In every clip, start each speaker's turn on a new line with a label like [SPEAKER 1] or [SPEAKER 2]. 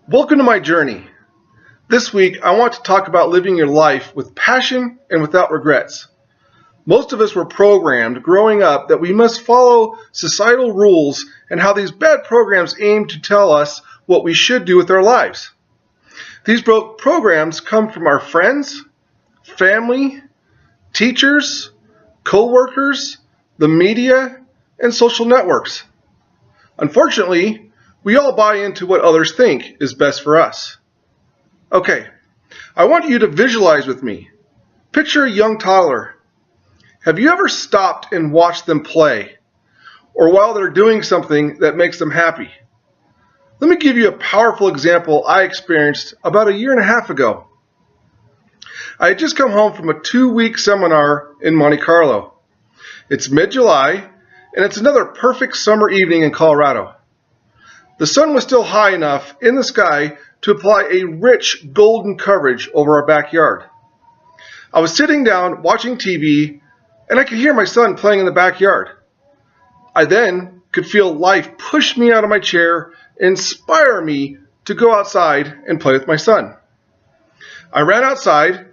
[SPEAKER 1] Welcome to my journey. This week, I want to talk about living your life with passion and without regrets. Most of us were programmed growing up that we must follow societal rules and how these bad programs aim to tell us what we should do with our lives. These programs come from our friends, family, teachers, co-workers, the media, and social networks. Unfortunately, we all buy into what others think is best for us. Okay, I want you to visualize with me. Picture a young toddler. Have you ever stopped and watched them play, or while they're doing something that makes them happy? Let me give you a powerful example I experienced about a year and a half ago. I had just come home from a 2-week seminar in Monte Carlo. It's mid-July, and it's another perfect summer evening in Colorado. The sun was still high enough in the sky to apply a rich golden coverage over our backyard. I was sitting down watching TV, and I could hear my son playing in the backyard. I then could feel life push me out of my chair and inspire me to go outside and play with my son. I ran outside,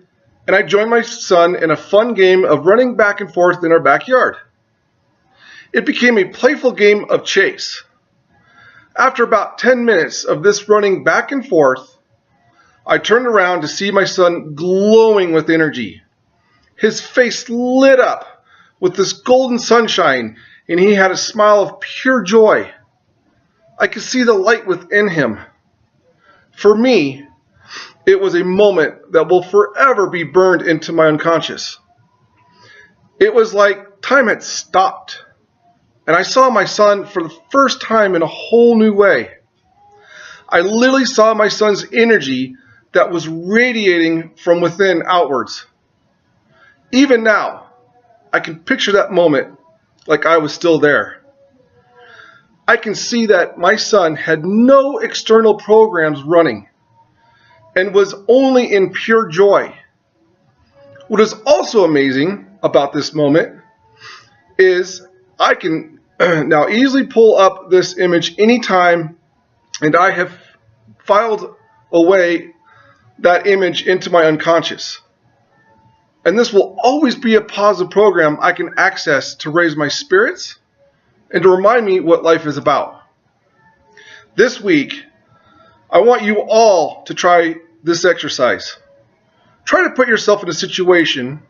[SPEAKER 1] and I joined my son in a fun game of running back and forth in our backyard. It became a playful game of chase. After about 10 minutes of this running back and forth, I turned around to see my son glowing with energy. His face lit up with this golden sunshine, and he had a smile of pure joy. I could see the light within him. For me, it was a moment that will forever be burned into my unconscious. It was like time had stopped. And I saw my son for the first time in a whole new way. I literally saw my son's energy that was radiating from within outwards. Even now, I can picture that moment like I was still there. I can see that my son had no external programs running and was only in pure joy. What is also amazing about this moment is I can now easily pull up this image anytime, and I have filed away that image into my unconscious. And this will always be a positive program I can access to raise my spirits and to remind me what life is about. This week, I want you all to try this exercise. Try to put yourself in a situation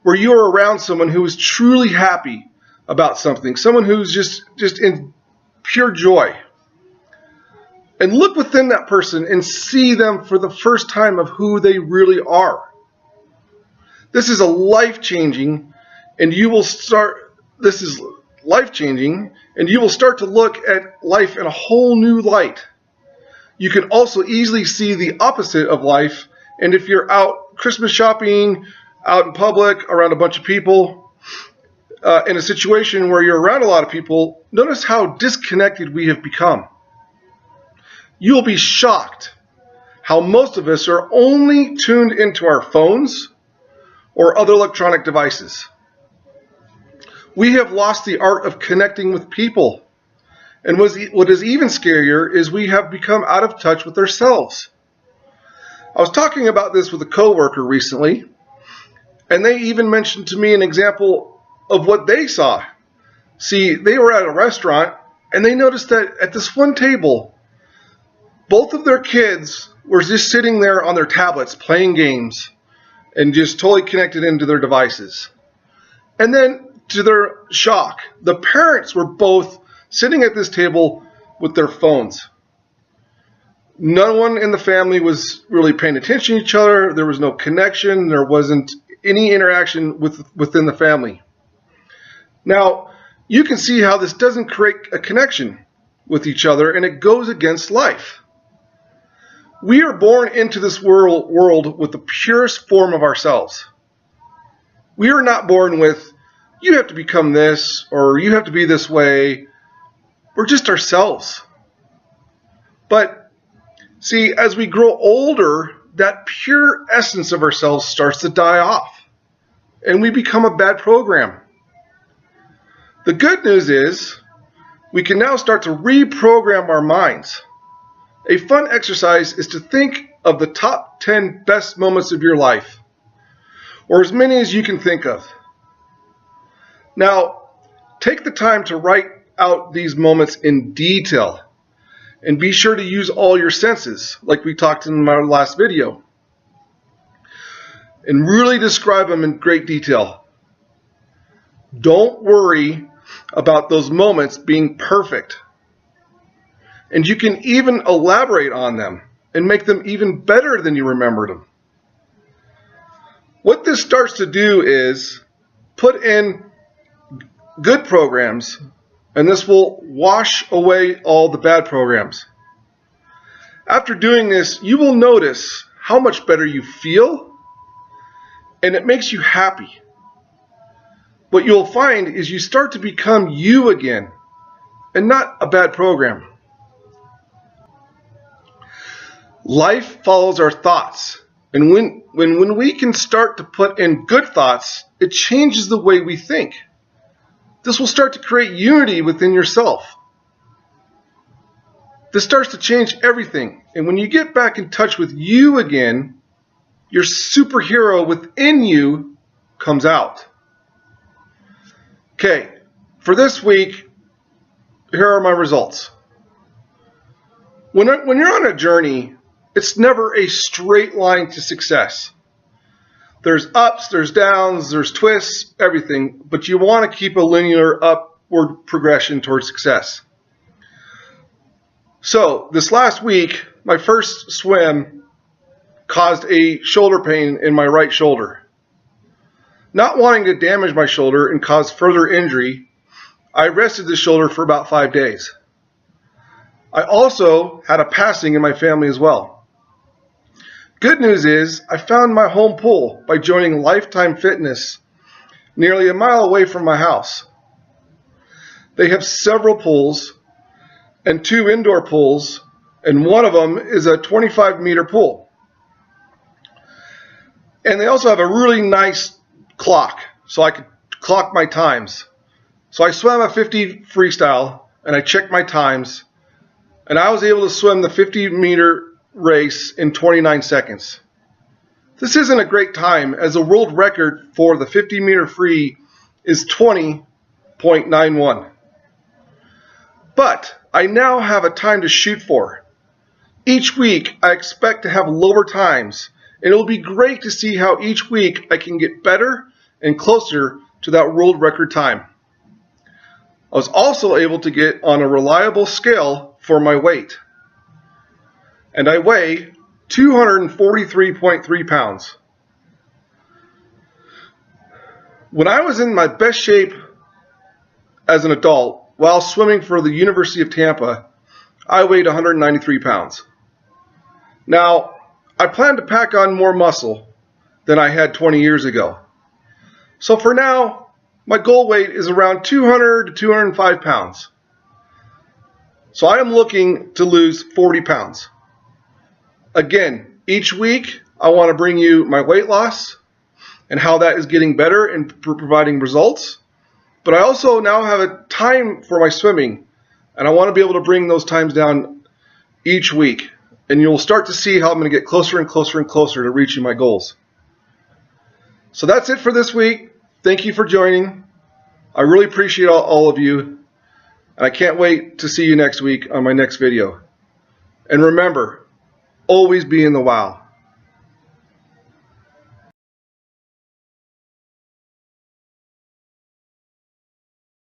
[SPEAKER 1] where you are around someone who is truly happy about something, someone who's just in pure joy. And look within that person and see them for the first time of who they really are. This is life-changing, and you will start to look at life in a whole new light. You can also easily see the opposite of life, and if you're out Christmas shopping, out in public, around a bunch of people, in a situation where you're around a lot of people, notice how disconnected we have become. You'll be shocked how most of us are only tuned into our phones or other electronic devices. We have lost the art of connecting with people. And what is even scarier is we have become out of touch with ourselves. I was talking about this with a coworker recently, and they even mentioned to me an example of what they saw. See, they were at a restaurant, and they noticed that at this one table, both of their kids were just sitting there on their tablets playing games and just totally connected into their devices. And then, to their shock, the parents were both sitting at this table with their phones. No one in the family was really paying attention to each other. There was no connection. There wasn't any interaction within the family. Now, you can see how this doesn't create a connection with each other, and it goes against life. We are born into this world with the purest form of ourselves. We are not born with, you have to become this, or you have to be this way. We're just ourselves. But, see, as we grow older, that pure essence of ourselves starts to die off, and we become a bad program. The good news is we can now start to reprogram our minds. A fun exercise is to think of the top 10 best moments of your life, or as many as you can think of. Now, take the time to write out these moments in detail, and be sure to use all your senses, like we talked in my last video, and really describe them in great detail. Don't worry about those moments being perfect. And you can even elaborate on them and make them even better than you remembered them. What this starts to do is put in good programs, and this will wash away all the bad programs. After doing this, you will notice how much better you feel, and it makes you happy. What you'll find is you start to become you again, and not a bad program. Life follows our thoughts, and when we can start to put in good thoughts, it changes the way we think. This will start to create unity within yourself. This starts to change everything, and when you get back in touch with you again, your superhero within you comes out. Okay, for this week, here are my results. When you're on a journey, it's never a straight line to success. There's ups, there's downs, there's twists, everything, but you want to keep a linear upward progression towards success. So, this last week, my first swim caused a shoulder pain in my right shoulder. Not wanting to damage my shoulder and cause further injury, I rested the shoulder for about 5 days. I also had a passing in my family as well. Good news is I found my home pool by joining Lifetime Fitness nearly a mile away from my house. They have several pools and 2 indoor pools, and one of them is a 25-meter pool. And they also have a really nice clock, so I could clock my times. So I swam a 50 freestyle, and I checked my times, and I was able to swim the 50-meter race in 29 seconds. This isn't a great time, as the world record for the 50-meter free is 20.91. But I now have a time to shoot for. Each week I expect to have lower times, and it will be great to see how each week I can get better and closer to that world record time. I was also able to get on a reliable scale for my weight, and I weigh 243.3 pounds. When I was in my best shape as an adult while swimming for the University of Tampa, I weighed 193 pounds. Now, I plan to pack on more muscle than I had 20 years ago. So for now, my goal weight is around 200 to 205 pounds. So I am looking to lose 40 pounds. Again, each week I want to bring you my weight loss and how that is getting better and providing results. But I also now have a time for my swimming, and I want to be able to bring those times down each week. And you'll start to see how I'm going to get closer and closer and closer to reaching my goals. So that's it for this week. Thank you for joining. I really appreciate all of you, and I can't wait to see you next week on my next video. And remember, always be in the wow.